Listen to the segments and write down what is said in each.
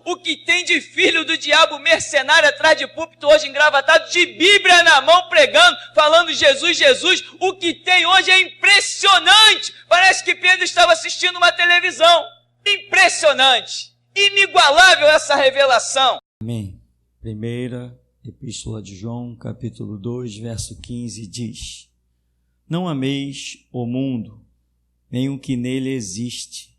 O que tem de filho do diabo mercenário atrás de púlpito hoje engravatado, de Bíblia na mão, pregando, falando Jesus, Jesus. O que tem hoje é impressionante. Parece que Pedro estava assistindo uma televisão. Impressionante. Inigualável essa revelação. Amém. Primeira Epístola de João, capítulo 2, verso 15, diz: Não ameis o mundo, nem o que nele existe.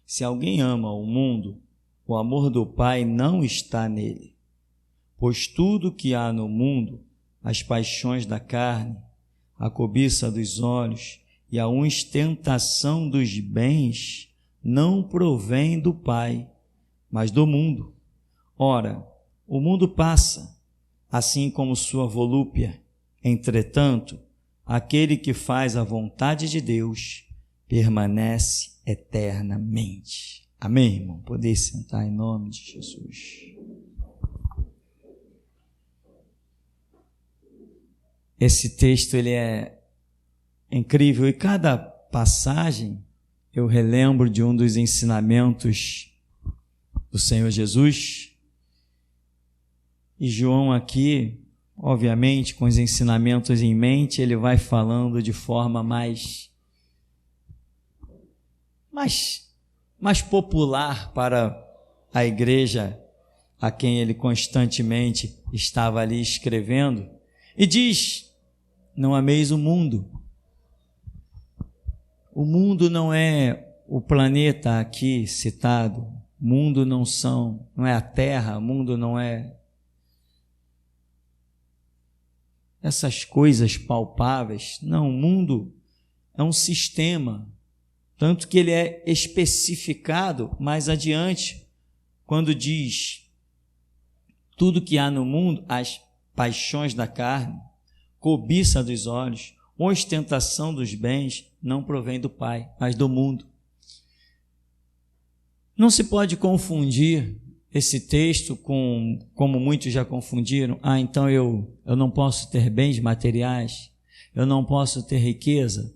Se alguém ama o mundo, o amor do Pai não está nele. Pois tudo que há no mundo, as paixões da carne, a cobiça dos olhos e a ostentação dos bens, não provém do Pai, mas do mundo. Ora, o mundo passa, assim como sua volúpia. Entretanto, aquele que faz a vontade de Deus permanece eternamente. Amém, irmão? Poder sentar em nome de Jesus. Esse texto ele é incrível e cada passagem eu relembro de um dos ensinamentos do Senhor Jesus. E João aqui, obviamente, com os ensinamentos em mente, ele vai falando de forma mais popular para a igreja a quem ele constantemente estava ali escrevendo. E diz: não ameis o mundo. O mundo não é o planeta aqui citado. O mundo não é a Terra, o mundo não é essas coisas palpáveis. Não, o mundo é um sistema, tanto que ele é especificado mais adiante, quando diz: tudo que há no mundo, as paixões da carne, cobiça dos olhos, ostentação dos bens, não provém do Pai, mas do mundo. Não se pode confundir esse texto como muitos já confundiram. Então eu não posso ter bens materiais, eu não posso ter riqueza.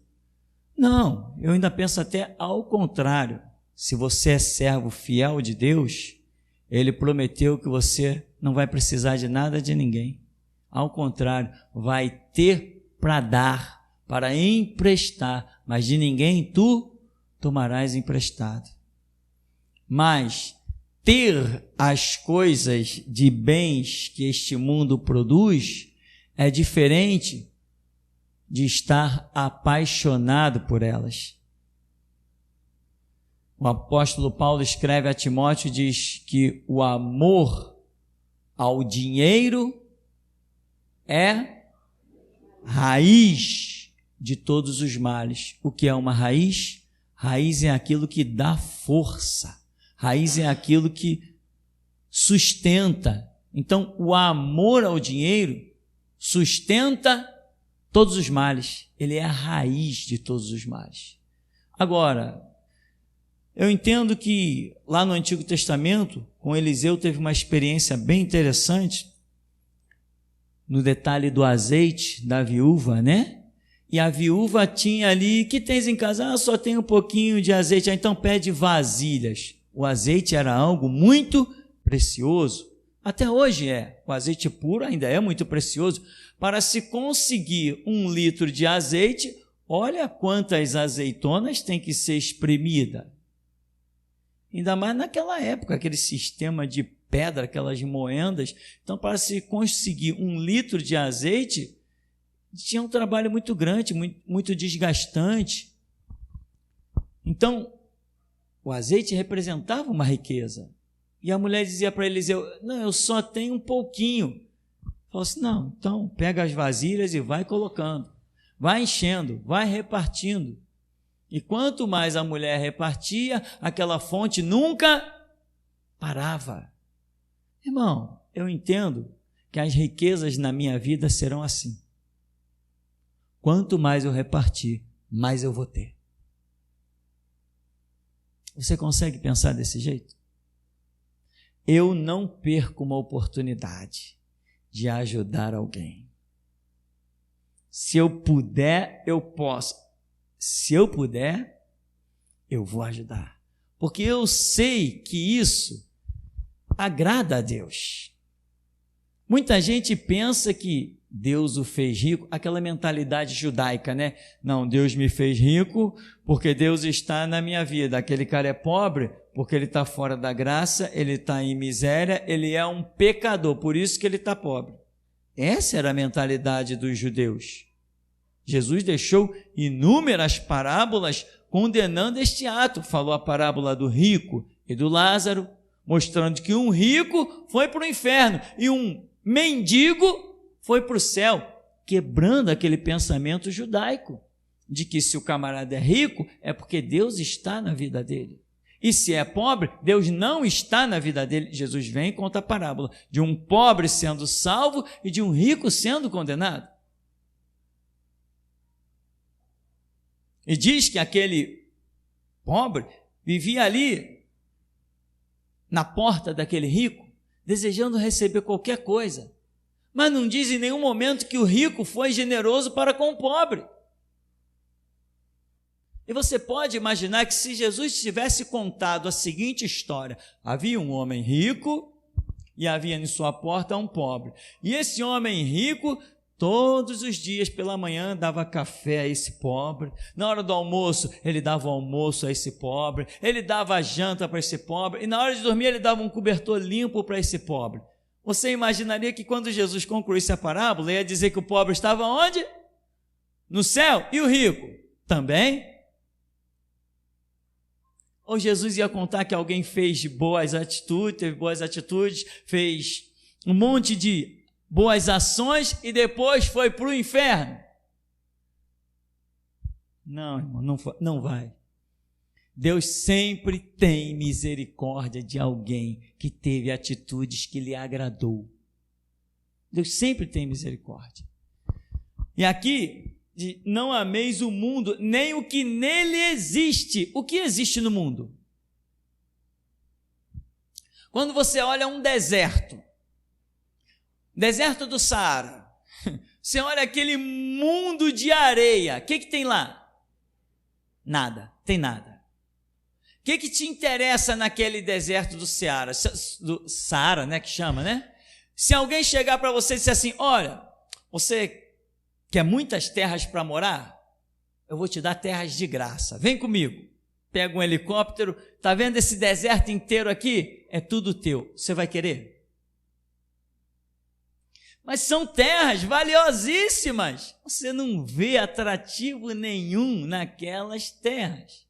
Não, eu ainda penso até ao contrário. Se você é servo fiel de Deus, Ele prometeu que você não vai precisar de nada de ninguém. Ao contrário, vai ter para dar, para emprestar, mas de ninguém tu tomarás emprestado. Mas ter as coisas de bens que este mundo produz é diferente de estar apaixonado por elas. O apóstolo Paulo escreve a Timóteo e diz que o amor ao dinheiro é raiz de todos os males. O que é uma raiz? Raiz é aquilo que dá força. Raiz é aquilo que sustenta. Então, o amor ao dinheiro sustenta todos os males. Ele é a raiz de todos os males. Agora, eu entendo que lá no Antigo Testamento, com Eliseu, teve uma experiência bem interessante, no detalhe do azeite da viúva, né? E a viúva tinha ali: que tens em casa? Só tem um pouquinho de azeite. Então pede vasilhas. O azeite era algo muito precioso. Até hoje é. O azeite puro ainda é muito precioso. Para se conseguir 1 litro de azeite, olha quantas azeitonas tem que ser espremida. Ainda mais naquela época, aquele sistema de pedra, aquelas moendas. Então, para se conseguir 1 litro de azeite, tinha um trabalho muito grande, muito desgastante. Então, o azeite representava uma riqueza. E a mulher dizia para Eliseu: não, eu só tenho um pouquinho. Falou assim: não, então pega as vasilhas e vai colocando, vai enchendo, vai repartindo. E quanto mais a mulher repartia, aquela fonte nunca parava. Irmão, eu entendo que as riquezas na minha vida serão assim. Quanto mais eu repartir, mais eu vou ter. Você consegue pensar desse jeito? Eu não perco uma oportunidade de ajudar alguém. Se eu puder, eu posso. Se eu puder, eu vou ajudar. Porque eu sei que isso agrada a Deus. Muita gente pensa que Deus o fez rico, aquela mentalidade judaica, né? Não, Deus me fez rico porque Deus está na minha vida. Aquele cara é pobre porque ele está fora da graça, ele está em miséria, ele é um pecador, por isso que ele está pobre. Essa era a mentalidade dos judeus. Jesus deixou inúmeras parábolas condenando este ato. Falou a parábola do rico e do Lázaro, mostrando que um rico foi para o inferno e um mendigo foi para o céu, quebrando aquele pensamento judaico de que se o camarada é rico é porque Deus está na vida dele. E se é pobre, Deus não está na vida dele. Jesus vem e conta a parábola de um pobre sendo salvo e de um rico sendo condenado. E diz que aquele pobre vivia ali na porta daquele rico, desejando receber qualquer coisa. Mas não diz em nenhum momento que o rico foi generoso para com o pobre. E você pode imaginar que se Jesus tivesse contado a seguinte história: havia um homem rico e havia em sua porta um pobre. E esse homem rico, todos os dias pela manhã, dava café a esse pobre. Na hora do almoço, ele dava o almoço a esse pobre. Ele dava a janta para esse pobre. E na hora de dormir, ele dava um cobertor limpo para esse pobre. Você imaginaria que quando Jesus concluísse a parábola, ia dizer que o pobre estava onde? No céu. E o rico? Também. Ou Jesus ia contar que alguém fez boas atitudes, teve boas atitudes, fez um monte de boas ações e depois foi para o inferno? Não, irmão, não vai. Deus sempre tem misericórdia de alguém que teve atitudes que lhe agradou. Deus sempre tem misericórdia. E aqui, não ameis o mundo, nem o que nele existe. O que existe no mundo? Quando você olha um deserto do Saara, você olha aquele mundo de areia, o que tem lá? Nada, tem nada. O que te interessa naquele deserto do Saara, né, que chama, né? Se alguém chegar para você e disser assim: olha, você quer muitas terras para morar? Eu vou te dar terras de graça, vem comigo. Pega um helicóptero, tá vendo esse deserto inteiro aqui? É tudo teu, você vai querer? Mas são terras valiosíssimas, você não vê atrativo nenhum naquelas terras.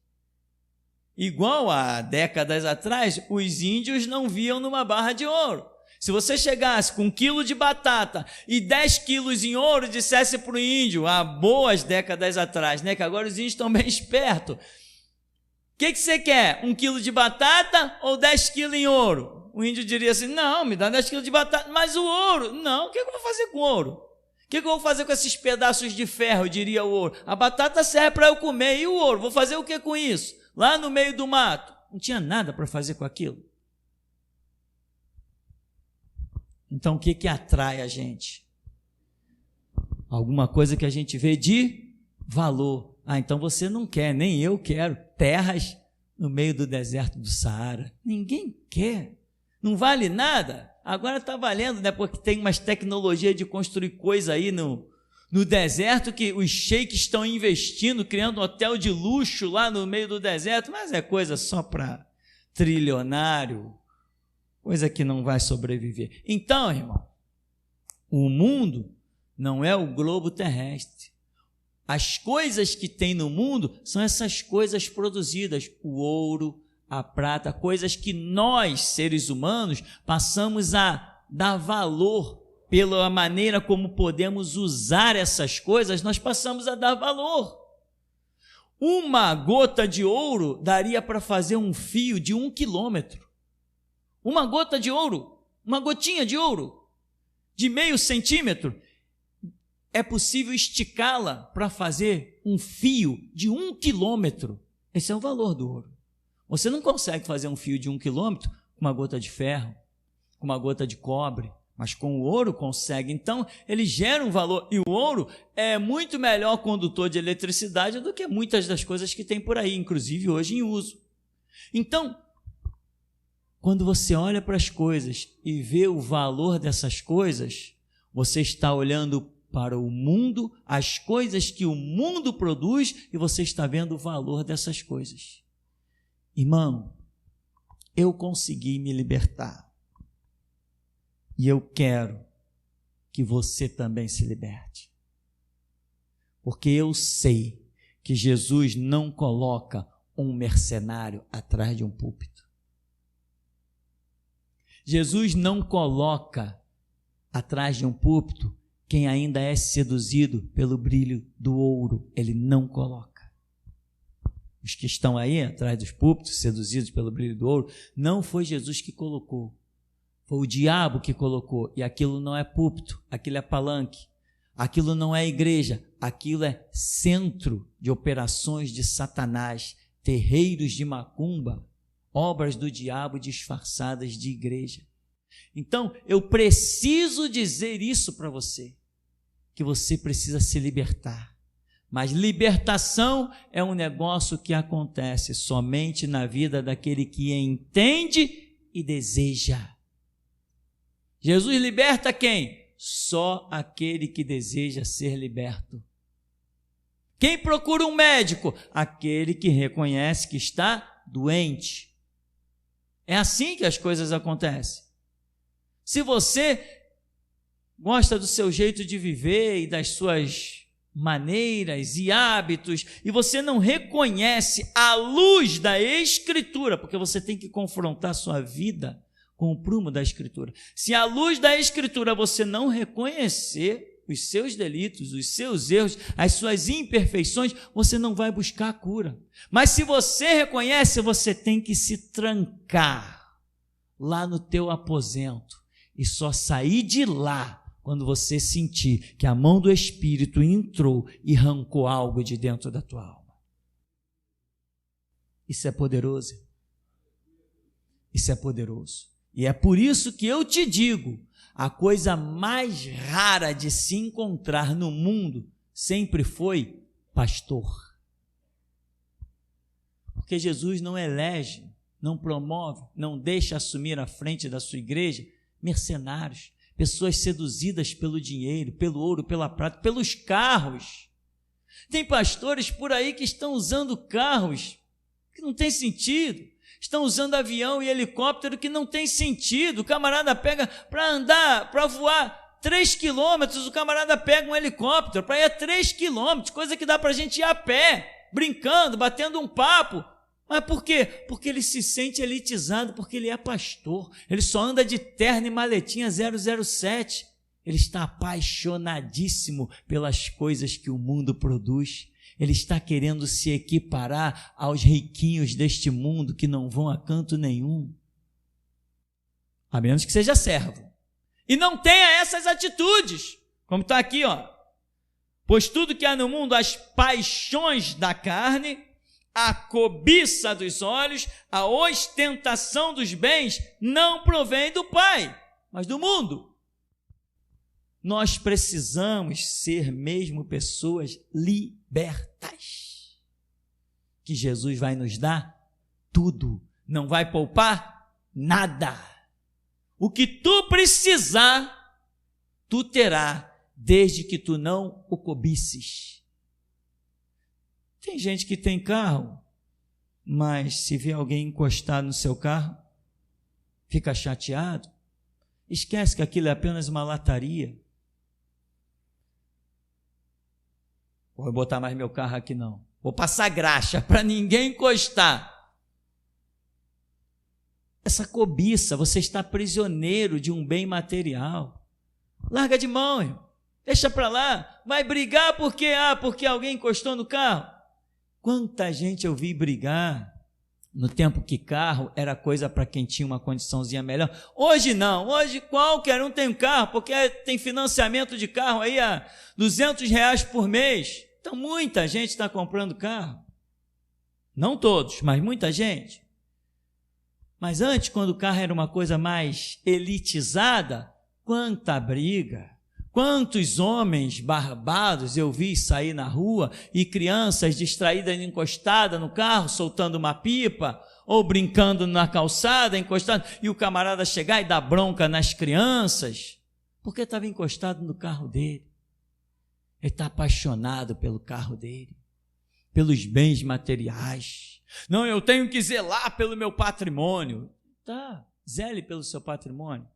Igual há décadas atrás, os índios não viam numa barra de ouro. Se você chegasse com 1 quilo de batata e 10 quilos em ouro, dissesse para o índio, há boas décadas atrás, né, que agora os índios estão bem espertos, o que você quer? 1 quilo de batata ou 10 quilos em ouro? O índio diria assim: não, me dá 10 quilos de batata, mas o ouro? Não, o que eu vou fazer com o ouro? O que eu vou fazer com esses pedaços de ferro, diria o ouro? A batata serve para eu comer, e o ouro? Vou fazer o que com isso? Lá no meio do mato, não tinha nada para fazer com aquilo. Então o que atrai a gente? Alguma coisa que a gente vê de valor. Então você não quer, nem eu quero, terras no meio do deserto do Saara. Ninguém quer, não vale nada. Agora está valendo, né? Porque tem umas tecnologias de construir coisa aí no deserto, que os sheiks estão investindo, criando um hotel de luxo lá no meio do deserto, mas é coisa só para trilionário, coisa que não vai sobreviver. Então, irmão, o mundo não é o globo terrestre. As coisas que tem no mundo são essas coisas produzidas, o ouro, a prata, coisas que nós, seres humanos, passamos a dar valor. Pela maneira como podemos usar essas coisas, nós passamos a dar valor. Uma gota de ouro daria para fazer um fio de 1 quilômetro. Uma gota de ouro, uma gotinha de ouro, de meio centímetro, é possível esticá-la para fazer um fio de 1 quilômetro. Esse é o valor do ouro. Você não consegue fazer um fio de 1 quilômetro com uma gota de ferro, com uma gota de cobre, mas com o ouro consegue. Então, ele gera um valor, e o ouro é muito melhor condutor de eletricidade do que muitas das coisas que tem por aí, inclusive hoje em uso. Então, Quando você olha para as coisas e vê o valor dessas coisas, você está olhando para o mundo, as coisas que o mundo produz, e você está vendo o valor dessas coisas. Irmão, eu consegui me libertar. E eu quero que você também se liberte. Porque eu sei que Jesus não coloca um mercenário atrás de um púlpito. Jesus não coloca atrás de um púlpito quem ainda é seduzido pelo brilho do ouro. Ele não coloca. Os que estão aí atrás dos púlpitos, seduzidos pelo brilho do ouro, não foi Jesus que colocou. Foi o diabo que colocou. E aquilo não é púlpito, aquilo é palanque. Aquilo não é igreja, aquilo é centro de operações de Satanás, terreiros de macumba, obras do diabo disfarçadas de igreja. Então, eu preciso dizer isso para você, que você precisa se libertar. Mas libertação é um negócio que acontece somente na vida daquele que entende e deseja. Jesus liberta quem? Só aquele que deseja ser liberto. Quem procura um médico? Aquele que reconhece que está doente. É assim que as coisas acontecem. Se você gosta do seu jeito de viver e das suas maneiras e hábitos, e você não reconhece a luz da Escritura, porque você tem que confrontar a sua vida com o prumo da Escritura. Se a luz da Escritura você não reconhecer os seus delitos, os seus erros, as suas imperfeições, você não vai buscar a cura. Mas se você reconhece, você tem que se trancar lá no teu aposento e só sair de lá quando você sentir que a mão do Espírito entrou e arrancou algo de dentro da tua alma. Isso é poderoso. Isso é poderoso. E é por isso que eu te digo, a coisa mais rara de se encontrar no mundo sempre foi pastor. Porque Jesus não elege, não promove, não deixa assumir à frente da sua igreja mercenários, pessoas seduzidas pelo dinheiro, pelo ouro, pela prata, pelos carros. Tem pastores por aí que estão usando carros que não tem sentido. Estão usando avião e helicóptero que não tem sentido. O camarada pega para andar, para voar 3 quilômetros, o camarada pega um helicóptero para ir a 3 quilômetros, coisa que dá para a gente ir a pé, brincando, batendo um papo. Mas por quê? Porque ele se sente elitizado, porque ele é pastor. Ele só anda de terno e maletinha 007. Ele está apaixonadíssimo pelas coisas que o mundo produz. Ele está querendo se equiparar aos riquinhos deste mundo que não vão a canto nenhum. A menos que seja servo. E não tenha essas atitudes, como está aqui, ó. Pois tudo que há no mundo, as paixões da carne, a cobiça dos olhos, a ostentação dos bens, não provém do Pai, mas do mundo. Nós precisamos ser mesmo pessoas libertas. Que Jesus vai nos dar tudo, não vai poupar nada. O que tu precisar, tu terá, desde que tu não o cobices. Tem gente que tem carro, mas se vê alguém encostar no seu carro, fica chateado, esquece que aquilo é apenas uma lataria. Vou botar mais meu carro aqui não. Vou passar graxa para ninguém encostar. Essa cobiça, você está prisioneiro de um bem material. Larga de mão, irmão. Deixa para lá. Vai brigar por quê? Porque alguém encostou no carro. Quanta gente eu vi brigar no tempo que carro era coisa para quem tinha uma condiçãozinha melhor. Hoje não, hoje qualquer um tem um carro, porque tem financiamento de carro aí a R$200 por mês. Então muita gente está comprando carro. Não todos, mas muita gente. Mas antes, quando o carro era uma coisa mais elitizada, quanta briga, quantos homens barbados eu vi sair na rua e crianças distraídas encostadas no carro, soltando uma pipa, ou brincando na calçada, encostado, e o camarada chegar e dar bronca nas crianças, porque estava encostado no carro dele. Ele está apaixonado pelo carro dele, pelos bens materiais. Não, eu tenho que zelar pelo meu patrimônio. Tá, zele pelo seu patrimônio,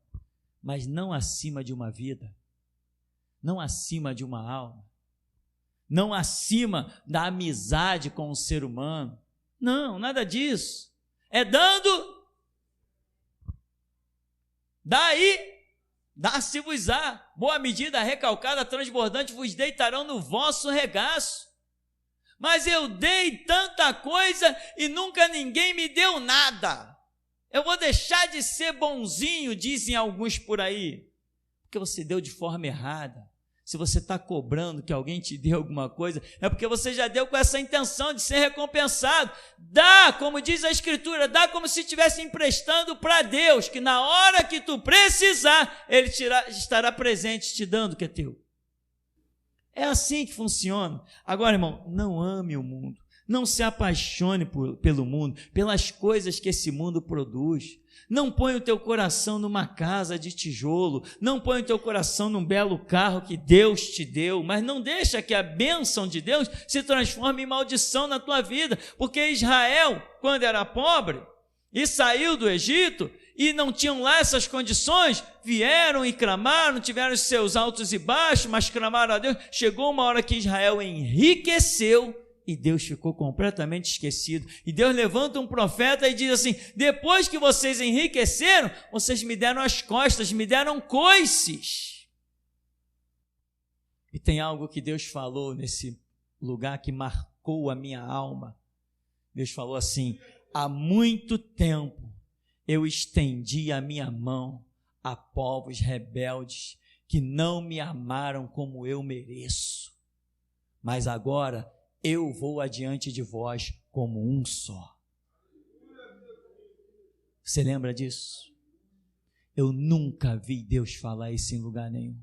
mas não acima de uma vida, não acima de uma alma, não acima da amizade com o ser humano. Não, nada disso. É dando, daí dá-se-vos-á, boa medida, recalcada, transbordante, vos deitarão no vosso regaço. Mas eu dei tanta coisa e nunca ninguém me deu nada. Eu vou deixar de ser bonzinho, dizem alguns por aí, porque você deu de forma errada. Se você está cobrando que alguém te dê alguma coisa, é porque você já deu com essa intenção de ser recompensado. Dá, como diz a Escritura, dá como se estivesse emprestando para Deus, que na hora que tu precisar, Ele estará presente te dando o que é teu. É assim que funciona. Agora, irmão, não ame o mundo, não se apaixone pelo mundo, pelas coisas que esse mundo produz. Não põe o teu coração numa casa de tijolo, não põe o teu coração num belo carro que Deus te deu, mas não deixa que a bênção de Deus se transforme em maldição na tua vida, porque Israel, quando era pobre e saiu do Egito e não tinham lá essas condições, vieram e clamaram, tiveram os seus altos e baixos, mas clamaram a Deus. Chegou uma hora que Israel enriqueceu e Deus ficou completamente esquecido. E Deus levanta um profeta e diz assim: depois que vocês enriqueceram, vocês me deram as costas, me deram coices. E tem algo que Deus falou nesse lugar que marcou a minha alma. Deus falou assim: há muito tempo eu estendi a minha mão a povos rebeldes que não me amaram como eu mereço. Mas agora eu vou adiante de vós como um só. Você lembra disso? Eu nunca vi Deus falar isso em lugar nenhum.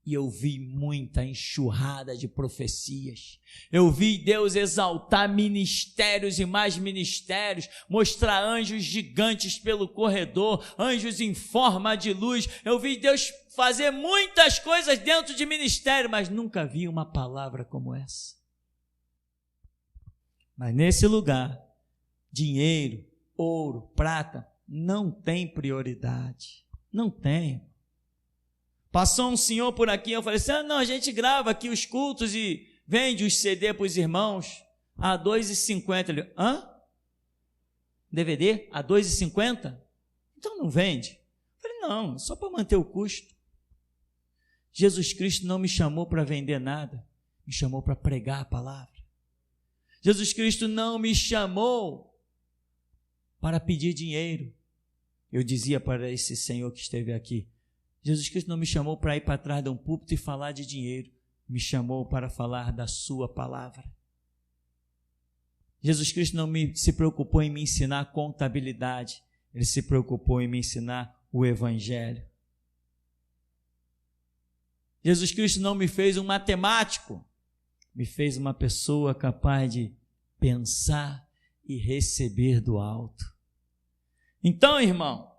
E eu vi muita enxurrada de profecias. Eu vi Deus exaltar ministérios e mais ministérios, mostrar anjos gigantes pelo corredor, anjos em forma de luz. Eu vi Deus fazer muitas coisas dentro de ministério, mas nunca vi uma palavra como essa. Mas nesse lugar, dinheiro, ouro, prata, não tem prioridade. Não tem. Passou um senhor por aqui, eu falei assim: não, a gente grava aqui os cultos e vende os CD para os irmãos a R$2,50. Ele, hã? DVD a R$2,50? Então não vende. Eu falei, não, só para manter o custo. Jesus Cristo não me chamou para vender nada, me chamou para pregar a palavra. Jesus Cristo não me chamou para pedir dinheiro. Eu dizia para esse senhor que esteve aqui: Jesus Cristo não me chamou para ir para trás de um púlpito e falar de dinheiro, me chamou para falar da sua palavra. Jesus Cristo não se preocupou em me ensinar contabilidade, Ele se preocupou em me ensinar o Evangelho. Jesus Cristo não me fez um matemático, me fez uma pessoa capaz de pensar e receber do alto. Então, irmão,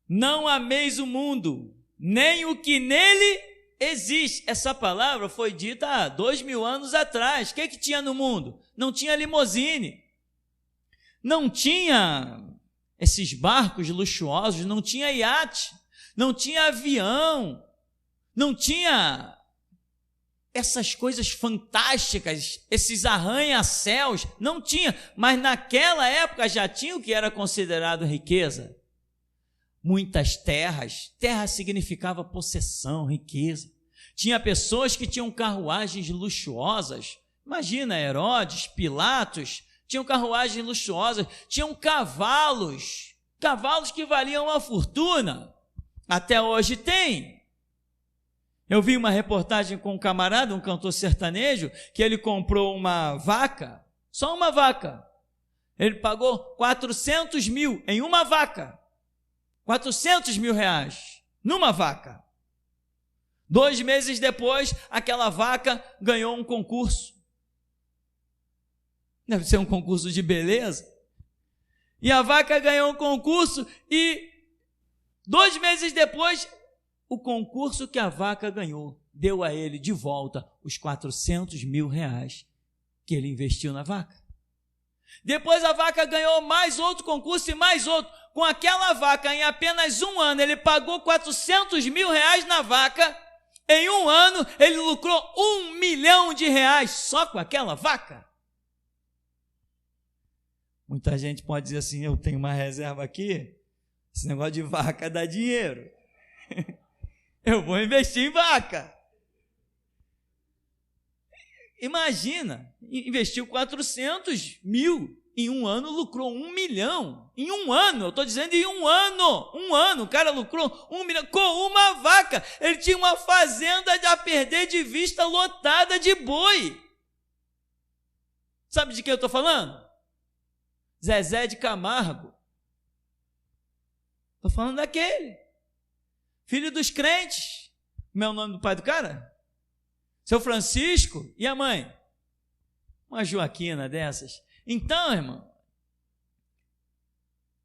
não ameis o mundo, nem o que nele existe. Essa palavra foi dita há 2000 anos atrás. O que tinha no mundo? Não tinha limousine, não tinha esses barcos luxuosos, não tinha iate, não tinha avião, não tinha essas coisas fantásticas, esses arranha-céus, não tinha. Mas naquela época já tinha o que era considerado riqueza. Muitas terras, terra significava possessão, riqueza. Tinha pessoas que tinham carruagens luxuosas. Imagina, Herodes, Pilatos, tinham carruagens luxuosas, tinham cavalos que valiam uma fortuna. Até hoje tem. Eu vi uma reportagem com um camarada, um cantor sertanejo, que ele comprou uma vaca, só uma vaca. Ele pagou 400 mil em uma vaca. 400 mil reais numa vaca. 2 meses depois, aquela vaca ganhou um concurso. Deve ser um concurso de beleza. E a vaca ganhou um concurso e 2 meses depois, o concurso que a vaca ganhou deu a ele de volta os 400 mil reais que ele investiu na vaca. Depois a vaca ganhou mais outro concurso e mais outro. Com aquela vaca, em apenas 1 ano, ele pagou 400 mil reais na vaca. Em 1 ano, ele lucrou 1 milhão de reais só com aquela vaca. Muita gente pode dizer assim, eu tenho uma reserva aqui, esse negócio de vaca dá dinheiro. Eu vou investir em vaca. Imagina, investiu 400 mil, em 1 ano lucrou 1 milhão. Em 1 ano, eu estou dizendo em 1 ano. 1 ano, o cara lucrou 1 milhão com uma vaca. Ele tinha uma fazenda a perder de vista lotada de boi. Sabe de quem eu estou falando? Zezé de Camargo. Estou falando daquele. Filho dos crentes. Como é o nome do pai do cara? Seu Francisco. E a mãe? Uma Joaquina dessas. Então, irmão,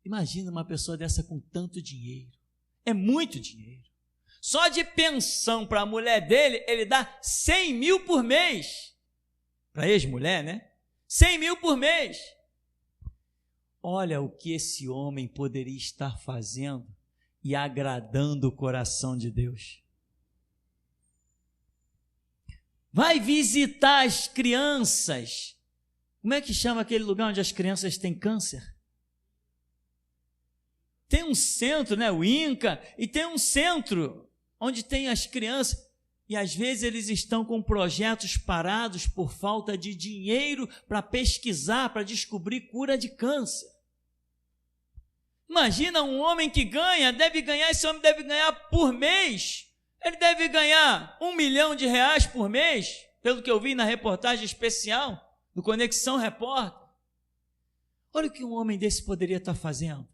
imagina uma pessoa dessa com tanto dinheiro. É muito dinheiro. Só de pensão para a mulher dele, ele dá 100 mil por mês. Para ex-mulher, né? 100 mil por mês. Olha o que esse homem poderia estar fazendo e agradando o coração de Deus. Vai visitar as crianças. Como é que chama aquele lugar onde as crianças têm câncer? Tem um centro, né? O INCA, e tem um centro onde tem as crianças. E às vezes eles estão com projetos parados por falta de dinheiro para pesquisar, para descobrir cura de câncer. Imagina um homem que esse homem deve ganhar por mês, ele deve ganhar 1 milhão de reais por mês, pelo que eu vi na reportagem especial do Conexão Repórter. Olha o que um homem desse poderia estar fazendo.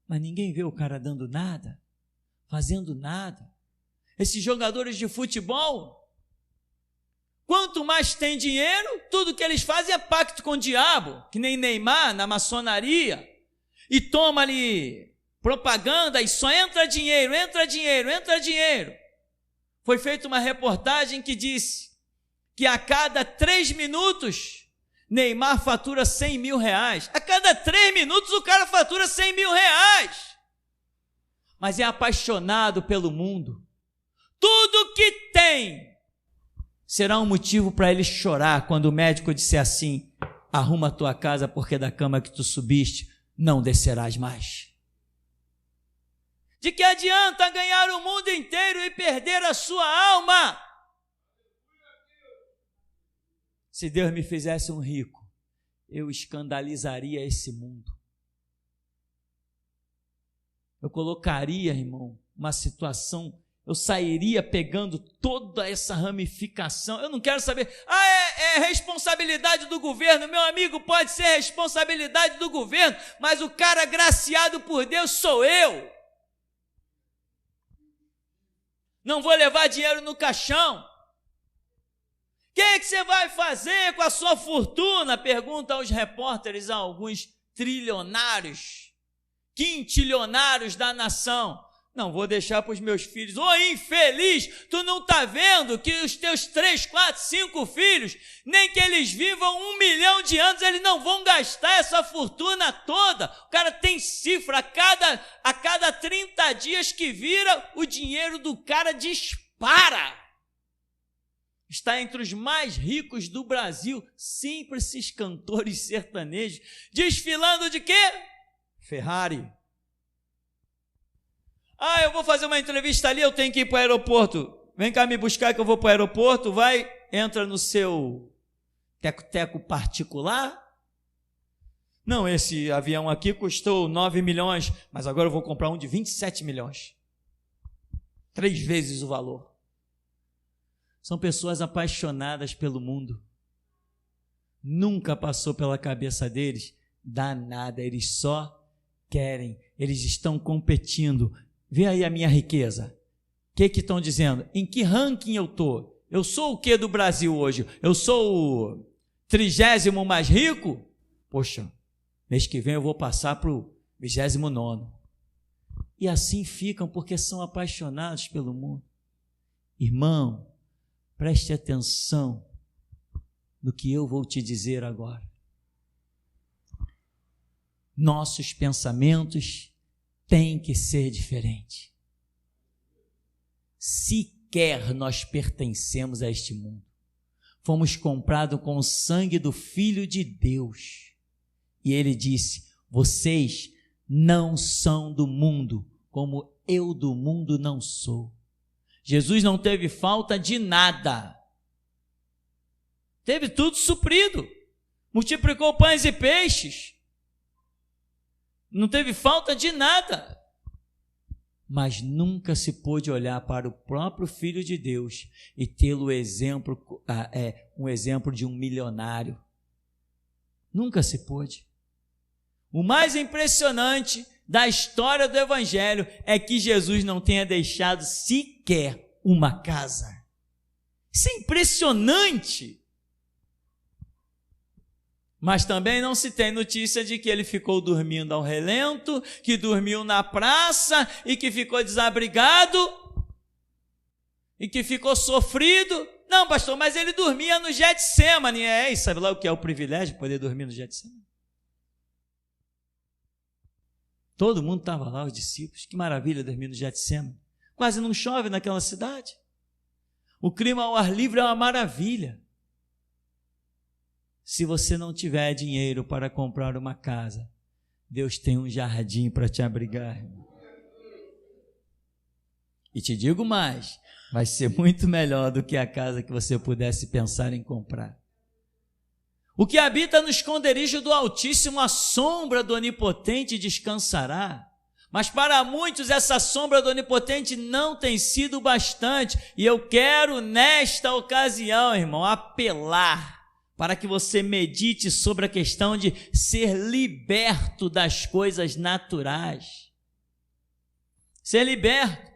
Mas ninguém vê o cara dando nada, fazendo nada. Esses jogadores de futebol, quanto mais tem dinheiro, tudo que eles fazem é pacto com o diabo, que nem Neymar na maçonaria, e toma ali propaganda e só entra dinheiro, entra dinheiro, entra dinheiro. Foi feita uma reportagem que disse que a cada 3 minutos, Neymar fatura 100 mil reais. A cada 3 minutos o cara fatura 100 mil reais. Mas é apaixonado pelo mundo. Tudo que tem será um motivo para ele chorar quando o médico disser assim: arruma a tua casa, porque da cama que tu subiste não descerás mais. De que adianta ganhar o mundo inteiro e perder a sua alma? Se Deus me fizesse um rico, eu escandalizaria esse mundo. Eu colocaria, irmão, uma situação. Eu sairia pegando toda essa ramificação. Eu não quero saber, é responsabilidade do governo. Meu amigo, pode ser responsabilidade do governo, mas o cara agraciado por Deus sou eu. Não vou levar dinheiro no caixão. O que você vai fazer com a sua fortuna? Pergunta aos repórteres, a alguns trilionários, quintilionários da nação. Não vou deixar para os meus filhos. Ô infeliz, tu não está vendo que os teus 3, 4, 5 filhos, nem que eles vivam 1 milhão de anos, eles não vão gastar essa fortuna toda. O cara tem cifra, a cada 30 dias que vira, o dinheiro do cara dispara. Está entre os mais ricos do Brasil, sempre esses cantores sertanejos, desfilando de quê? Ferrari. Eu vou fazer uma entrevista ali, eu tenho que ir para o aeroporto. Vem cá me buscar que eu vou para o aeroporto. Vai, entra no seu teco-teco particular. Não, esse avião aqui custou 9 milhões, mas agora eu vou comprar um de 27 milhões. 3 vezes o valor. São pessoas apaixonadas pelo mundo. Nunca passou pela cabeça deles dar nada, eles só querem, eles estão competindo. Vê aí a minha riqueza. O que estão dizendo? Em que ranking eu estou? Eu sou o que do Brasil hoje? Eu sou o 30º mais rico, poxa, mês que vem eu vou passar para o 29º. E assim ficam, porque são apaixonados pelo mundo. Irmão, preste atenção no que eu vou te dizer agora. Nossos pensamentos têm que ser diferentes. Sequer nós pertencemos a este mundo. Fomos comprados com o sangue do Filho de Deus. E ele disse: vocês não são do mundo, como eu do mundo não sou. Jesus não teve falta de nada. Teve tudo suprido. Multiplicou pães e peixes. Não teve falta de nada. Mas nunca se pôde olhar para o próprio Filho de Deus e tê-lo um exemplo de um milionário. Nunca se pôde. O mais impressionante da história do Evangelho é que Jesus não tenha deixado sequer uma casa. Isso é impressionante. Mas também não se tem notícia de que ele ficou dormindo ao relento, que dormiu na praça e que ficou desabrigado e que ficou sofrido. Não, pastor, mas ele dormia no Getsêmani. E sabe lá o que é o privilégio de poder dormir no Getsêmani? Todo mundo estava lá, os discípulos. Que maravilha dormir no Getsêmani. Quase não chove naquela cidade. O clima ao ar livre é uma maravilha. Se você não tiver dinheiro para comprar uma casa, Deus tem um jardim para te abrigar, irmão. E te digo mais, vai ser muito melhor do que a casa que você pudesse pensar em comprar. O que habita no esconderijo do Altíssimo, a sombra do Onipotente descansará. Mas para muitos essa sombra do Onipotente não tem sido bastante. E eu quero nesta ocasião, irmão, apelar para que você medite sobre a questão de ser liberto das coisas naturais. Ser liberto.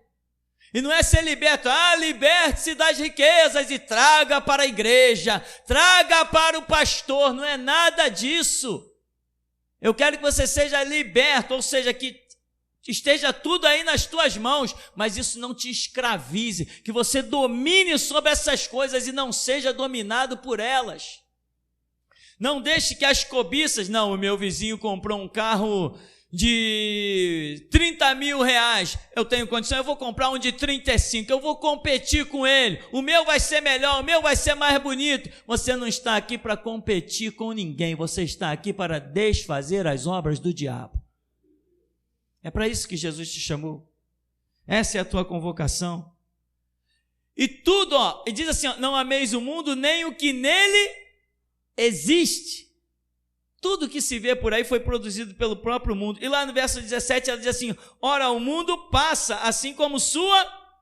E não é ser liberto, liberte-se das riquezas e traga para a igreja, traga para o pastor, não é nada disso. Eu quero que você seja liberto, ou seja, que esteja tudo aí nas tuas mãos, mas isso não te escravize, que você domine sobre essas coisas e não seja dominado por elas. Não deixe que as cobiças, não, o meu vizinho comprou um carro de 30 mil reais, eu tenho condição, eu vou comprar um de 35, eu vou competir com ele, o meu vai ser melhor, o meu vai ser mais bonito. Você não está aqui para competir com ninguém, você está aqui para desfazer as obras do diabo. É para isso que Jesus te chamou. Essa é a tua convocação. E tudo, e diz assim, não ameis o mundo, nem o que nele existe. Tudo que se vê por aí foi produzido pelo próprio mundo. E lá no verso 17 ela diz assim: ora, o mundo passa, assim como sua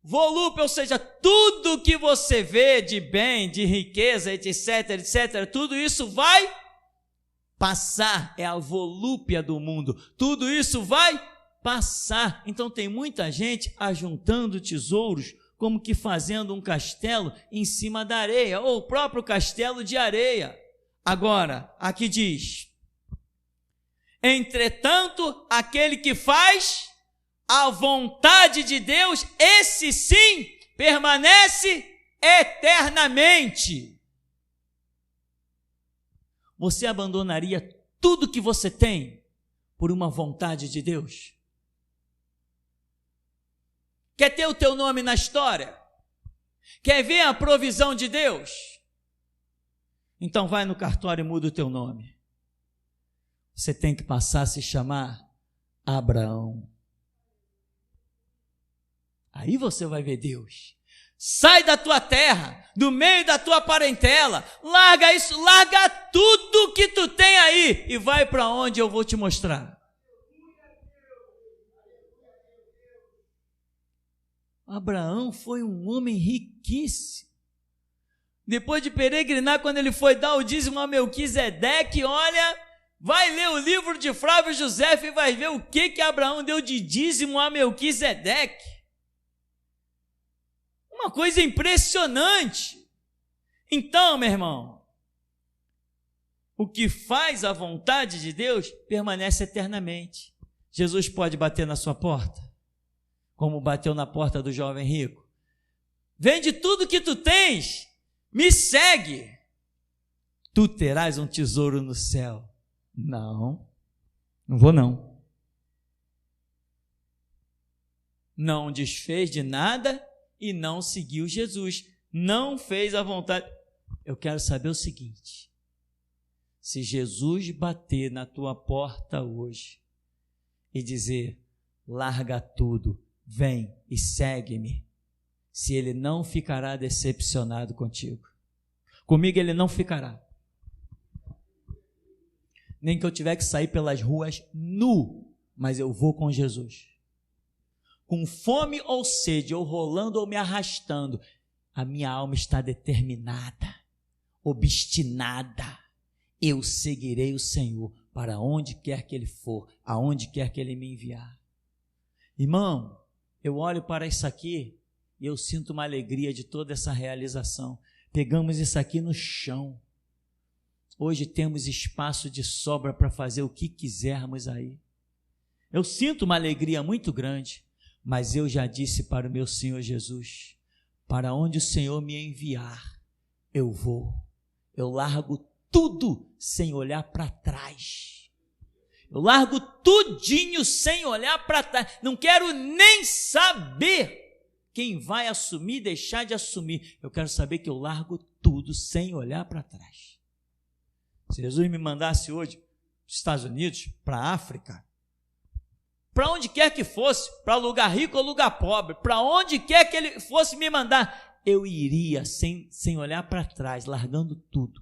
volúpia, ou seja, tudo que você vê de bem, de riqueza, etc, etc, tudo isso vai passar, é a volúpia do mundo, tudo isso vai passar. Então tem muita gente ajuntando tesouros, como que fazendo um castelo em cima da areia, ou o próprio castelo de areia. Agora, aqui diz: entretanto, aquele que faz a vontade de Deus, esse sim permanece eternamente. Você abandonaria tudo que você tem por uma vontade de Deus? Quer ter o teu nome na história? Quer ver a provisão de Deus? Então vai no cartório e muda o teu nome. Você tem que passar a se chamar Abraão. Aí você vai ver Deus. Sai da tua terra, do meio da tua parentela, larga isso, larga tudo que tu tem aí e vai para onde eu vou te mostrar. Abraão foi um homem riquíssimo. Depois de peregrinar, quando ele foi dar o dízimo a Melquisedeque, olha, vai ler o livro de Flávio José e vai ver o que Abraão deu de dízimo a Melquisedeque. Uma coisa impressionante. Então, meu irmão, o que faz a vontade de Deus permanece eternamente. Jesus pode bater na sua porta, como bateu na porta do jovem rico. Vende tudo que tu tens, me segue, tu terás um tesouro no céu. Não vou não. Não desfez de nada e não seguiu Jesus. Não fez a vontade. Eu quero saber o seguinte: se Jesus bater na tua porta hoje e dizer, larga tudo, vem e segue-me, se ele não ficará decepcionado contigo. Comigo ele não ficará. Nem que eu tiver que sair pelas ruas nu, mas eu vou com Jesus. Com fome ou sede, ou rolando ou me arrastando, a minha alma está determinada, obstinada. Eu seguirei o Senhor para onde quer que Ele for, aonde quer que Ele me enviar. Irmão, eu olho para isso aqui e eu sinto uma alegria de toda essa realização. Pegamos isso aqui no chão. Hoje temos espaço de sobra para fazer o que quisermos aí. Eu sinto uma alegria muito grande, mas eu já disse para o meu Senhor Jesus, para onde o Senhor me enviar, eu vou. Eu largo tudo sem olhar para trás. Eu largo tudinho sem olhar para trás. Não quero nem saber quem vai assumir, deixar de assumir. Eu quero saber que eu largo tudo sem olhar para trás. Se Jesus me mandasse hoje para os Estados Unidos, para a África, para onde quer que fosse, para lugar rico ou lugar pobre, para onde quer que Ele fosse me mandar, eu iria sem olhar para trás, largando tudo,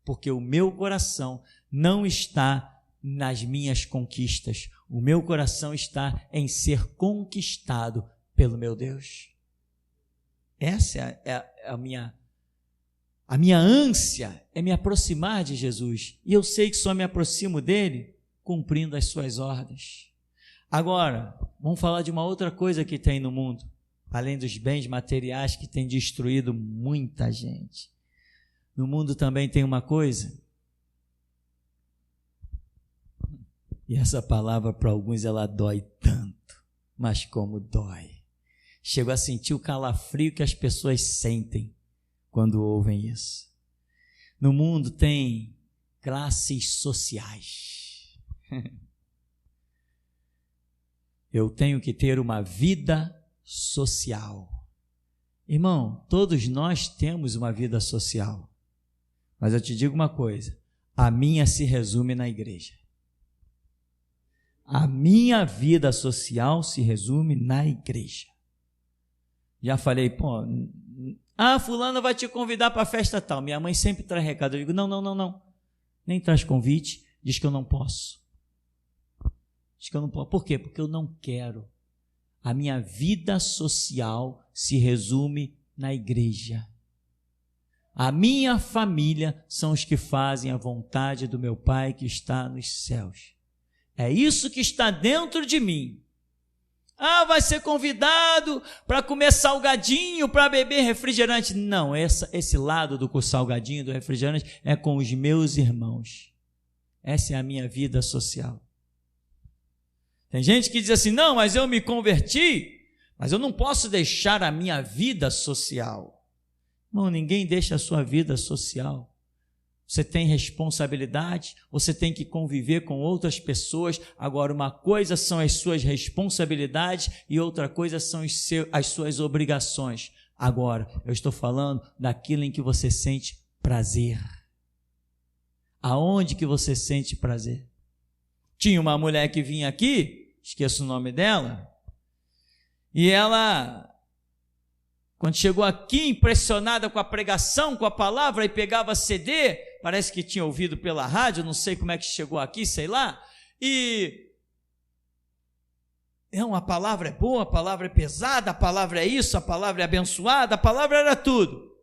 porque o meu coração não está nas minhas conquistas, o meu coração está em ser conquistado pelo meu Deus. Essa é a minha ânsia, é me aproximar de Jesus, e eu sei que só me aproximo dele cumprindo as suas ordens. Agora, vamos falar de uma outra coisa que tem no mundo, além dos bens materiais que tem destruído muita gente. No mundo também tem uma coisa, e essa palavra para alguns ela dói tanto, mas como dói. Chego a sentir o calafrio que as pessoas sentem quando ouvem isso. No mundo tem classes sociais. Eu tenho que ter uma vida social. Irmão, todos nós temos uma vida social. Mas eu te digo uma coisa, a minha se resume na igreja. A minha vida social se resume na igreja. Já falei, fulana vai te convidar para a festa tal. Minha mãe sempre traz recado. Eu digo, não. Nem traz convite, diz que eu não posso. Diz que eu não posso. Por quê? Porque eu não quero. A minha vida social se resume na igreja. A minha família são os que fazem a vontade do meu Pai que está nos céus. É isso que está dentro de mim. Vai ser convidado para comer salgadinho, para beber refrigerante. Não, esse lado do salgadinho, do refrigerante, é com os meus irmãos. Essa é a minha vida social. Tem gente que diz assim, não, mas eu me converti, mas eu não posso deixar a minha vida social. Não, ninguém deixa a sua vida social. Você tem responsabilidade, você tem que conviver com outras pessoas. Agora, uma coisa são as suas responsabilidades e outra coisa são as suas obrigações. Agora, eu estou falando daquilo em que você sente prazer. Aonde que você sente prazer? Tinha uma mulher que vinha aqui, esqueço o nome dela, e ela, quando chegou aqui, impressionada com a pregação, com a palavra, e pegava CD, parece que tinha ouvido pela rádio, não sei como é que chegou aqui, sei lá, e a palavra é boa, a palavra é pesada, a palavra é isso, a palavra é abençoada, a palavra era tudo,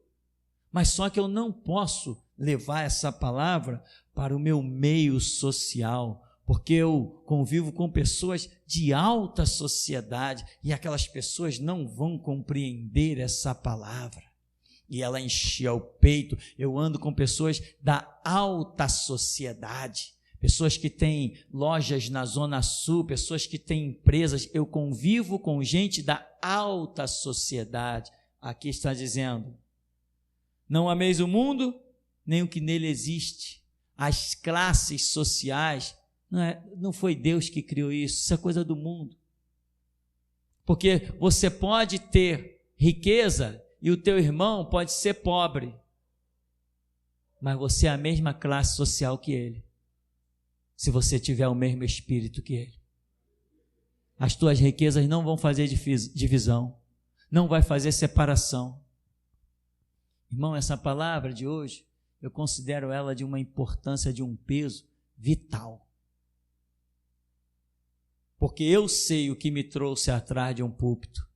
mas só que eu não posso levar essa palavra para o meu meio social, porque eu convivo com pessoas de alta sociedade e aquelas pessoas não vão compreender essa palavra. E ela enchia o peito. Eu ando com pessoas da alta sociedade, pessoas que têm lojas na Zona Sul, pessoas que têm empresas. Eu convivo com gente da alta sociedade. Aqui está dizendo: não ameis o mundo, nem o que nele existe. As classes sociais, não foi Deus que criou isso é coisa do mundo. Porque você pode ter riqueza e o teu irmão pode ser pobre, mas você é a mesma classe social que ele, se você tiver o mesmo espírito que ele. As tuas riquezas não vão fazer divisão, não vai fazer separação. Irmão, essa palavra de hoje, eu considero ela de uma importância, de um peso vital. Porque eu sei o que me trouxe atrás de um púlpito.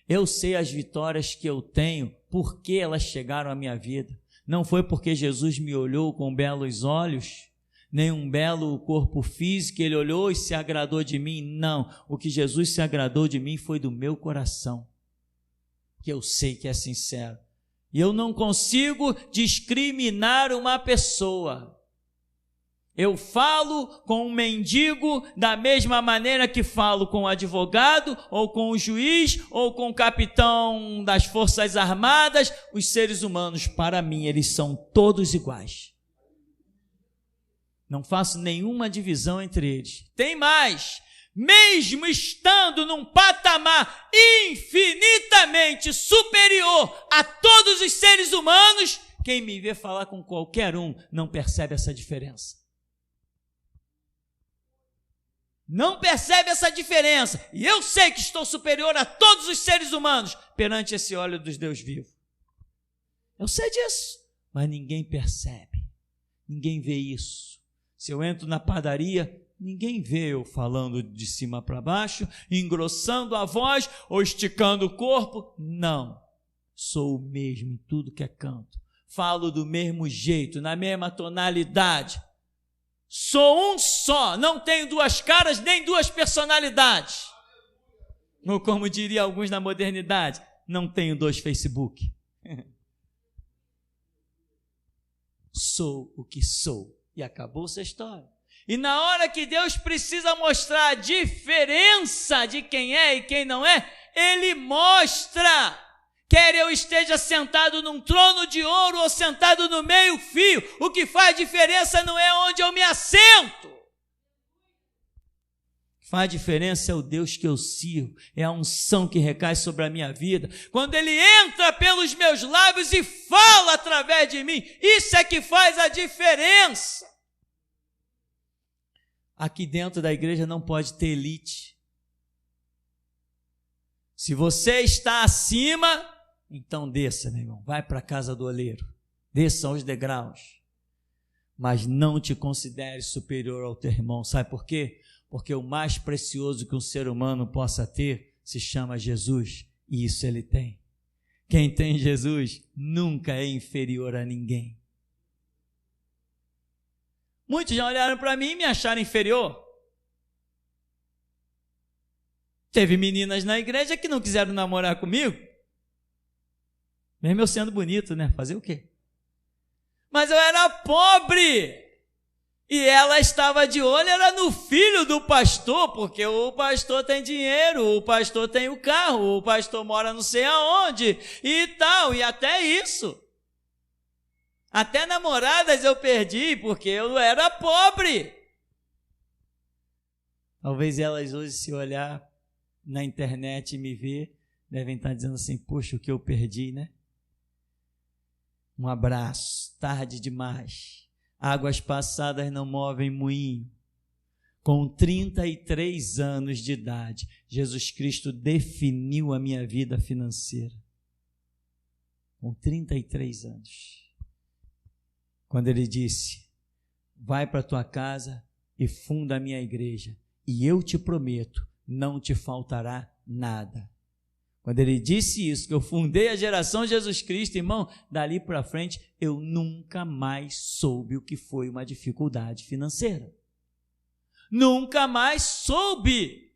Eu sei as vitórias que eu tenho, por que elas chegaram à minha vida. Não foi porque Jesus me olhou com belos olhos, nem um belo corpo físico, ele olhou e se agradou de mim. Não, o que Jesus se agradou de mim foi do meu coração, que eu sei que é sincero. E eu não consigo discriminar uma pessoa. Eu falo com um mendigo da mesma maneira que falo com o advogado, ou com o juiz, ou com o capitão das Forças Armadas. Os seres humanos, para mim, eles são todos iguais. Não faço nenhuma divisão entre eles. Tem mais, mesmo estando num patamar infinitamente superior a todos os seres humanos, quem me vê falar com qualquer um não percebe essa diferença. Não percebe essa diferença. E eu sei que estou superior a todos os seres humanos perante esse olho dos Deus vivo. Eu sei disso, mas ninguém percebe. Ninguém vê isso. Se eu entro na padaria, ninguém vê eu falando de cima para baixo, engrossando a voz ou esticando o corpo. Não. Sou o mesmo em tudo que é canto. Falo do mesmo jeito, na mesma tonalidade. Sou um só, não tenho duas caras nem duas personalidades. Ou como diria alguns na modernidade, não tenho dois Facebook. Sou o que sou. E acabou essa história. E na hora que Deus precisa mostrar a diferença de quem é e quem não é, Ele mostra. Quer eu esteja sentado num trono de ouro ou sentado no meio-fio, o que faz diferença não é onde eu me assento. O que faz diferença é o Deus que eu sirvo, é a unção que recai sobre a minha vida. Quando Ele entra pelos meus lábios e fala através de mim, isso é que faz a diferença. Aqui dentro da igreja não pode ter elite. Se você está acima, então desça, meu irmão, vai para a casa do oleiro, desça aos degraus, mas não te considere superior ao teu irmão. Sabe por quê? Porque o mais precioso que um ser humano possa ter se chama Jesus, e isso ele tem. Quem tem Jesus nunca é inferior a ninguém. Muitos já olharam para mim e me acharam inferior. Teve meninas na igreja que não quiseram namorar comigo, mesmo eu sendo bonito, né? Fazer o quê? Mas eu era pobre, e ela estava de olho, era no filho do pastor, porque o pastor tem dinheiro, o pastor tem o carro, o pastor mora não sei aonde, e tal, e até isso. Até namoradas eu perdi, porque eu era pobre. Talvez elas hoje, se olhar na internet e me ver, devem estar dizendo assim: poxa, o que eu perdi, né? Um abraço, tarde demais. Águas passadas não movem moinho. Com 33 anos de idade, Jesus Cristo definiu a minha vida financeira. Com 33 anos. Quando Ele disse: vai para a tua casa e funda a minha igreja, e eu te prometo, não te faltará nada. Quando Ele disse isso, que eu fundei a geração Jesus Cristo, irmão, dali para frente, eu nunca mais soube o que foi uma dificuldade financeira. Nunca mais soube.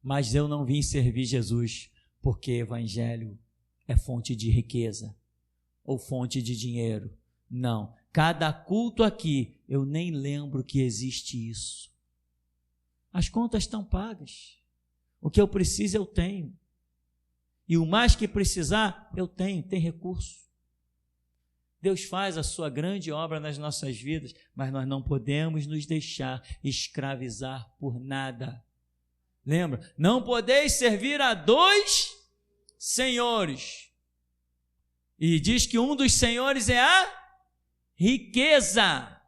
Mas eu não vim servir Jesus, porque evangelho é fonte de riqueza. ou fonte de dinheiro. Não. Cada culto aqui, eu nem lembro que existe isso. As contas estão pagas. O que eu preciso, eu tenho. E o mais que precisar, eu tenho, tem recurso. Deus faz a sua grande obra nas nossas vidas, mas nós não podemos nos deixar escravizar por nada. Lembra? Não podeis servir a 2 senhores. E diz que um dos senhores é a riqueza.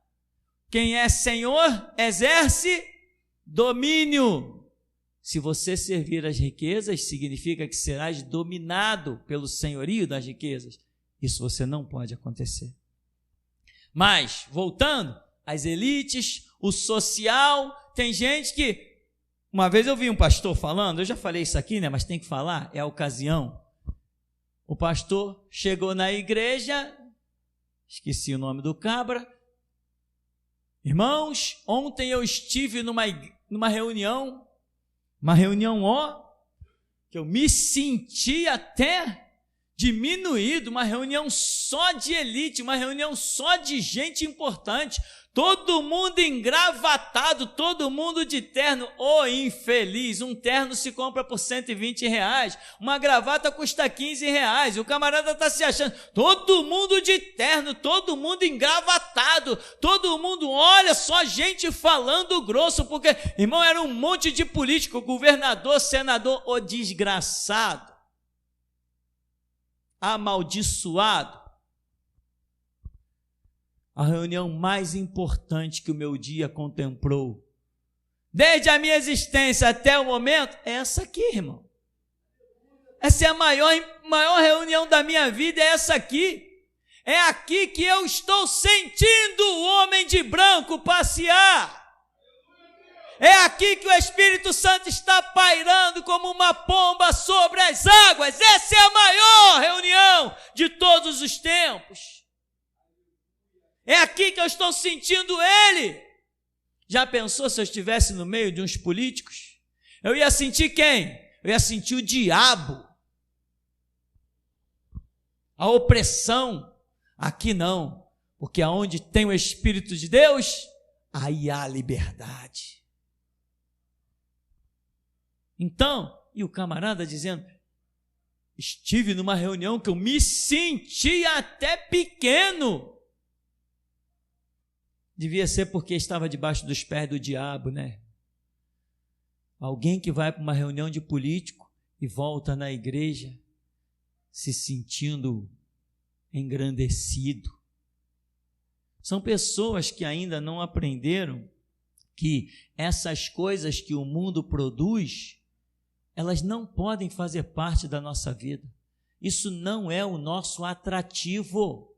Quem é senhor exerce domínio. Se você servir as riquezas, significa que serás dominado pelo senhorio das riquezas. Isso você não pode acontecer. Mas, voltando, as elites, o social, tem gente que... Uma vez eu vi um pastor falando, eu já falei isso aqui, né? Mas tem que falar, é a ocasião. O pastor chegou na igreja, esqueci o nome do cabra. Irmãos, ontem eu estive numa reunião, que eu me senti até diminuído, uma reunião só de elite, uma reunião só de gente importante, todo mundo engravatado, todo mundo de terno. Ô infeliz, um terno se compra por R$120, uma gravata custa R$15, o camarada está se achando, todo mundo de terno, todo mundo engravatado, todo mundo, olha só, gente falando grosso, porque, irmão, era um monte de político, governador, senador, o desgraçado, amaldiçoado. A reunião mais importante que o meu dia contemplou, desde a minha existência até o momento, é essa aqui, irmão. Essa é a maior reunião da minha vida, é essa aqui. É aqui que eu estou sentindo o homem de branco passear. É aqui que o Espírito Santo está pairando como uma pomba sobre as águas. Essa é a maior reunião de todos os tempos. É aqui que eu estou sentindo Ele. Já pensou se eu estivesse no meio de uns políticos? Eu ia sentir quem? Eu ia sentir o diabo. A opressão. Aqui não. Porque aonde tem o Espírito de Deus, aí há liberdade. Então, e o camarada dizendo, estive numa reunião que eu me senti até pequeno. Devia ser porque estava debaixo dos pés do diabo, né? Alguém que vai para uma reunião de político e volta na igreja se sentindo engrandecido. São pessoas que ainda não aprenderam que essas coisas que o mundo produz, elas não podem fazer parte da nossa vida. Isso não é o nosso atrativo.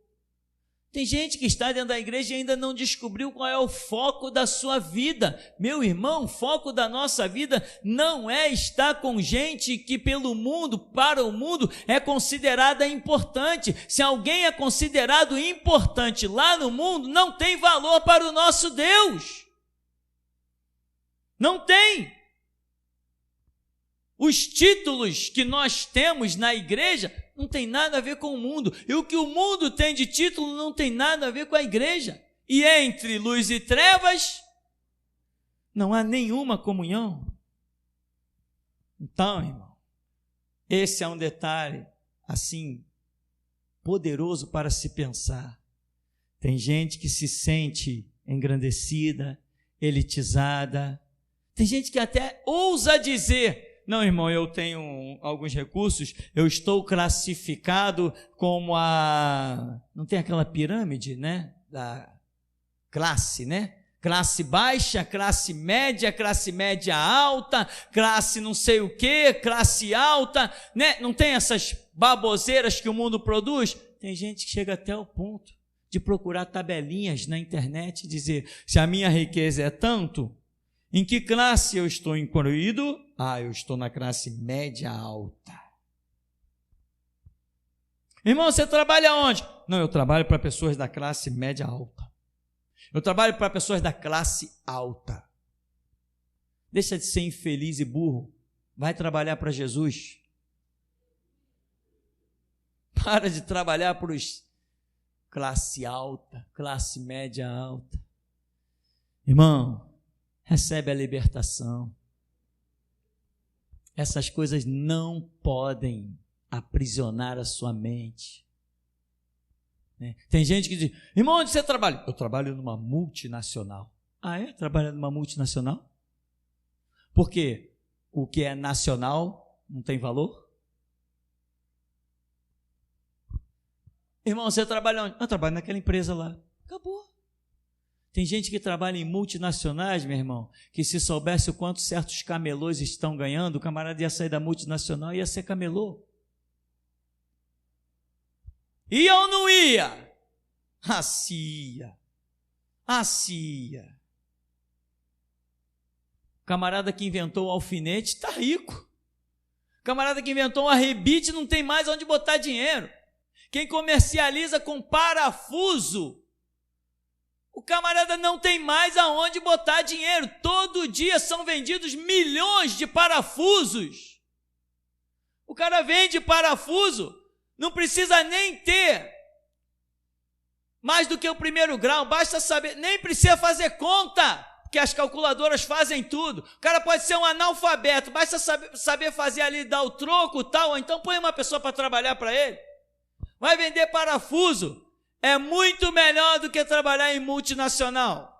Tem gente que está dentro da igreja e ainda não descobriu qual é o foco da sua vida. Meu irmão, o foco da nossa vida não é estar com gente que pelo mundo, para o mundo, é considerada importante. Se alguém é considerado importante lá no mundo, não tem valor para o nosso Deus. Não tem. Os títulos que nós temos na igreja não tem nada a ver com o mundo. E o que o mundo tem de título não tem nada a ver com a igreja. E entre luz e trevas, não há nenhuma comunhão. Então, irmão, esse é um detalhe, assim, poderoso para se pensar. Tem gente que se sente engrandecida, elitizada. Tem gente que até ousa dizer, não, irmão, eu tenho alguns recursos, eu estou classificado como não tem aquela pirâmide, né? Da classe, né? Classe baixa, classe média alta, classe não sei o quê, classe alta, né? Não tem essas baboseiras que o mundo produz? Tem gente que chega até o ponto de procurar tabelinhas na internet e dizer, se a minha riqueza é tanto, em que classe eu estou incluído? Eu estou na classe média alta. Irmão, você trabalha onde? Não, eu trabalho para pessoas da classe média alta. Eu trabalho para pessoas da classe alta. Deixa de ser infeliz e burro. Vai trabalhar para Jesus. Para de trabalhar para os classe alta, classe média alta. Irmão, recebe a libertação. Essas coisas não podem aprisionar a sua mente. Tem gente que diz, irmão, onde você trabalha? Eu trabalho numa multinacional. Ah, é? Trabalha numa multinacional? Por quê? O que é nacional não tem valor? Irmão, você trabalha onde? Eu trabalho naquela empresa lá. Acabou. Tem gente que trabalha em multinacionais, meu irmão, que se soubesse o quanto certos camelôs estão ganhando, o camarada ia sair da multinacional e ia ser camelô. Ia ou não ia? Ia. O camarada que inventou o alfinete está rico. O camarada que inventou um arrebite não tem mais onde botar dinheiro. Quem comercializa com parafuso, o camarada não tem mais aonde botar dinheiro. Todo dia são vendidos milhões de parafusos. O cara vende parafuso, não precisa nem ter mais do que o primeiro grau, basta saber, nem precisa fazer conta, porque as calculadoras fazem tudo. O cara pode ser um analfabeto, basta saber fazer ali, dar o troco, tal, ou então põe uma pessoa para trabalhar para ele. Vai vender parafuso, é muito melhor do que trabalhar em multinacional.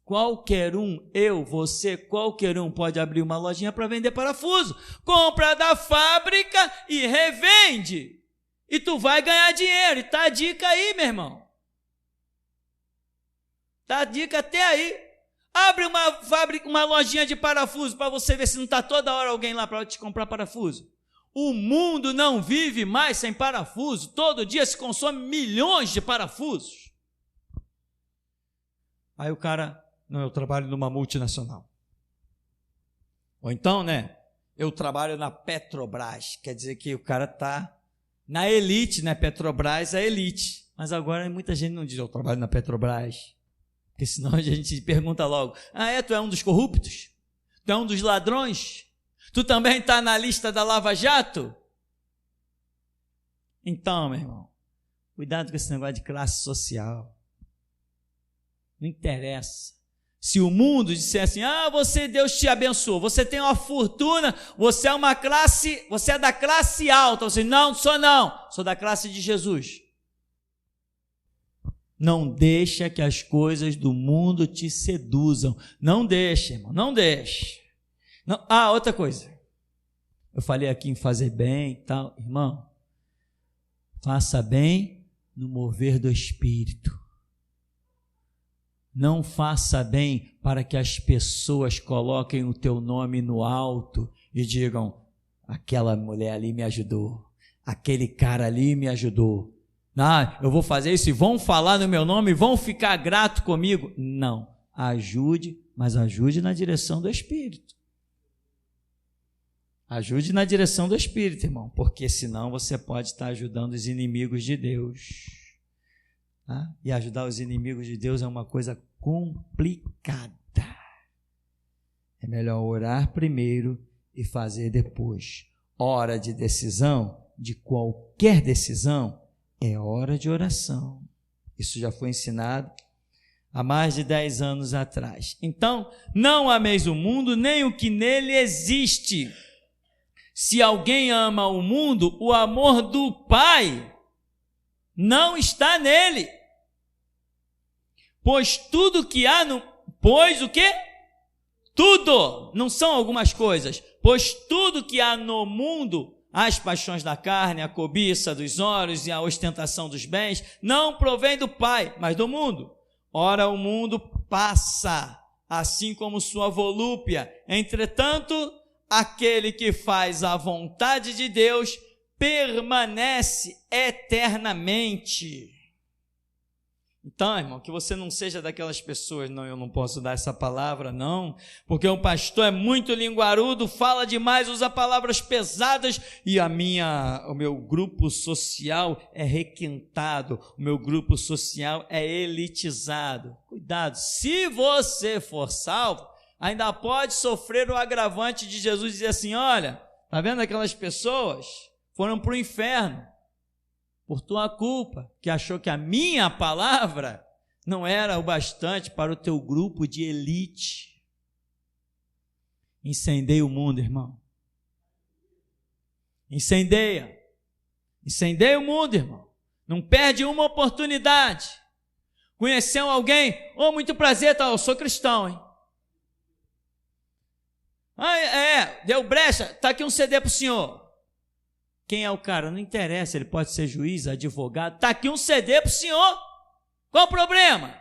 Qualquer um, eu, você, qualquer um pode abrir uma lojinha para vender parafuso. Compra da fábrica e revende. E tu vai ganhar dinheiro. E tá a dica aí, meu irmão. Tá a dica até aí. Abre uma fábrica, uma lojinha de parafuso para você ver se não está toda hora alguém lá para te comprar parafuso. O mundo não vive mais sem parafuso. Todo dia se consome milhões de parafusos. Aí o cara, não, eu trabalho numa multinacional. Ou então, eu trabalho na Petrobras. Quer dizer que o cara está na elite, né? Petrobras é elite. Mas agora muita gente não diz, eu trabalho na Petrobras. Porque senão a gente pergunta logo, tu é um dos corruptos? Tu é um dos ladrões? Tu também está na lista da Lava Jato? Então, meu irmão, cuidado com esse negócio de classe social. Não interessa. Se o mundo disser assim, Deus te abençoou, você tem uma fortuna, você é da classe alta. Você, não sou da classe de Jesus. Não deixa que as coisas do mundo te seduzam. Não deixa, irmão, não deixa. Não, outra coisa. Eu falei aqui em fazer bem e tal. Irmão, faça bem no mover do Espírito. Não faça bem para que as pessoas coloquem o teu nome no alto e digam, aquela mulher ali me ajudou, aquele cara ali me ajudou. Eu vou fazer isso e vão falar no meu nome e vão ficar grato comigo. Não, ajude, mas ajude na direção do Espírito. Ajude na direção do Espírito, irmão, porque senão você pode estar ajudando os inimigos de Deus. Tá? E ajudar os inimigos de Deus é uma coisa complicada. É melhor orar primeiro e fazer depois. Hora de decisão, de qualquer decisão, é hora de oração. Isso já foi ensinado há mais de 10 anos atrás. Então, não ameis o mundo, nem o que nele existe. Se alguém ama o mundo, o amor do Pai não está nele. Pois tudo que há no... Pois o quê? Tudo! Não são algumas coisas. Pois tudo que há no mundo, as paixões da carne, a cobiça dos olhos e a ostentação dos bens, não provém do Pai, mas do mundo. Ora, o mundo passa, assim como sua volúpia. Entretanto, aquele que faz a vontade de Deus permanece eternamente. Então, irmão, que você não seja daquelas pessoas, não, eu não posso dar essa palavra, não, porque o pastor é muito linguarudo, fala demais, usa palavras pesadas, e o meu grupo social é requintado, o meu grupo social é elitizado. Cuidado, se você for salvo, ainda pode sofrer o agravante de Jesus dizer assim, olha, tá vendo aquelas pessoas? Foram para o inferno, por tua culpa, que achou que a minha palavra não era o bastante para o teu grupo de elite. Incendeia o mundo, irmão. Incendeia o mundo, irmão. Não perde uma oportunidade. Conheceu alguém? Muito prazer, eu sou cristão, hein? Deu brecha, está aqui um CD para o senhor. Quem é o cara? Não interessa, ele pode ser juiz, advogado. Está aqui um CD para o senhor. Qual o problema?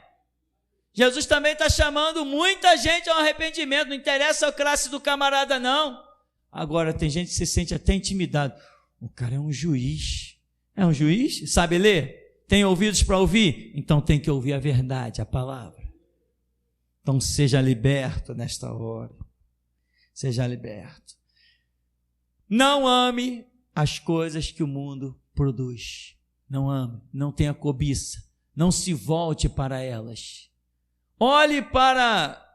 Jesus também está chamando muita gente ao arrependimento. Não interessa a classe do camarada, não. Agora, tem gente que se sente até intimidado. O cara é um juiz. É um juiz? Sabe ler? Tem ouvidos para ouvir? Então tem que ouvir a verdade, a palavra. Então seja liberto nesta hora. Seja liberto. Não ame as coisas que o mundo produz. Não ame, não tenha cobiça. Não se volte para elas. Olhe para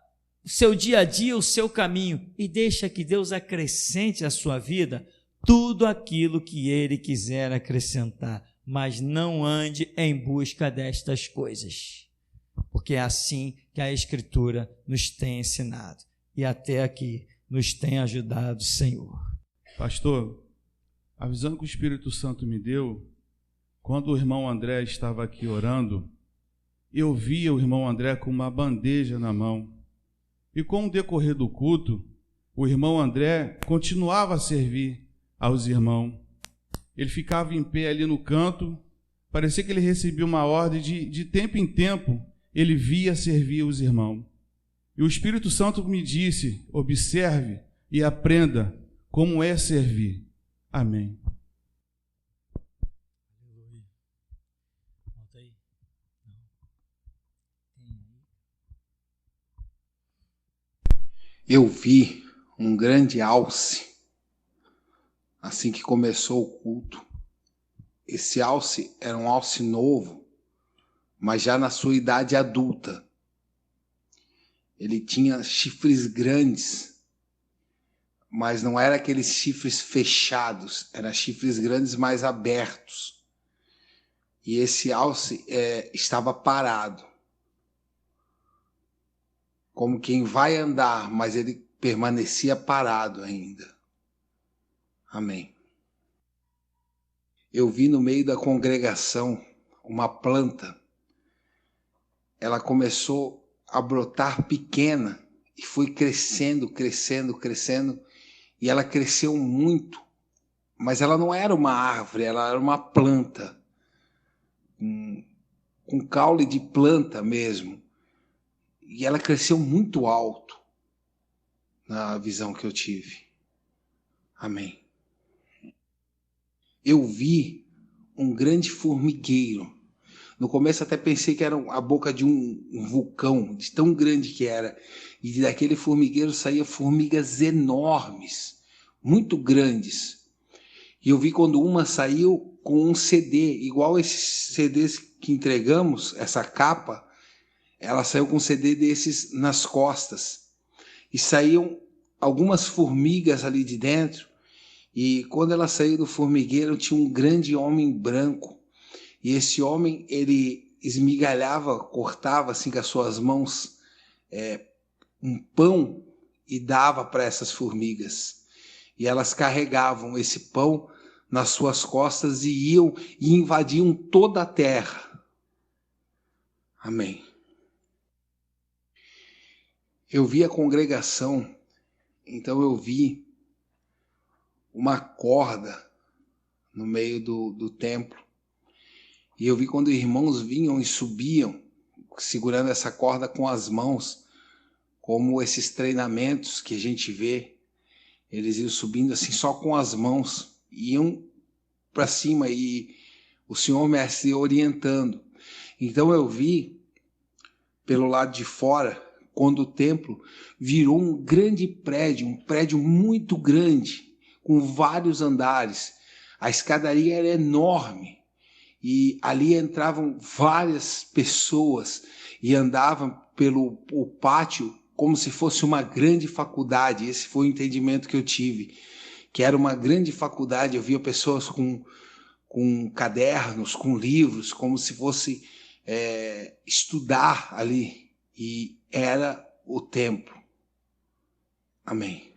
o seu dia a dia, o seu caminho, e deixa que Deus acrescente à sua vida tudo aquilo que Ele quiser acrescentar, mas não ande em busca destas coisas, porque é assim que a Escritura nos tem ensinado, e até aqui nos tem ajudado, Senhor. Pastor, a visão que o Espírito Santo me deu, quando o irmão André estava aqui orando, eu via o irmão André com uma bandeja na mão. E com o decorrer do culto, o irmão André continuava a servir aos irmãos. Ele ficava em pé ali no canto, parecia que ele recebia uma ordem de tempo em tempo, ele via servir os irmãos. E o Espírito Santo me disse, observe e aprenda como é servir. Amém. Eu vi um grande alce, assim que começou o culto. Esse alce era um alce novo, mas já na sua idade adulta. Ele tinha chifres grandes, mas não era aqueles chifres fechados, eram chifres grandes mais abertos. E esse alce estava parado, como quem vai andar, mas ele permanecia parado ainda. Amém. Eu vi no meio da congregação uma planta. Ela começou a brotar pequena e foi crescendo, crescendo, crescendo. E ela cresceu muito, mas ela não era uma árvore, ela era uma planta, com caule de planta mesmo. E ela cresceu muito alto na visão que eu tive. Amém. Eu vi um grande formigueiro. No começo até pensei que era a boca de um vulcão, de tão grande que era. E daquele formigueiro saíam formigas enormes, muito grandes. E eu vi quando uma saiu com um CD, igual esses CDs que entregamos, essa capa, ela saiu com um CD desses nas costas. E saíam algumas formigas ali de dentro. E quando ela saiu do formigueiro, tinha um grande homem branco. E esse homem, ele esmigalhava, cortava assim com as suas mãos um pão e dava para essas formigas. E elas carregavam esse pão nas suas costas e iam e invadiam toda a terra. Amém. Eu vi a congregação, então eu vi uma corda no meio do templo. E eu vi quando irmãos vinham e subiam, segurando essa corda com as mãos, como esses treinamentos que a gente vê. Eles iam subindo assim só com as mãos, iam para cima e o Senhor mestre orientando. Então eu vi pelo lado de fora, quando o templo virou um grande prédio, um prédio muito grande, com vários andares. A escadaria era enorme e ali entravam várias pessoas e andavam pelo pátio como se fosse uma grande faculdade. Esse foi o entendimento que eu tive, que era uma grande faculdade. Eu via pessoas com com cadernos, com livros, como se fosse estudar ali. E era o templo. Amém.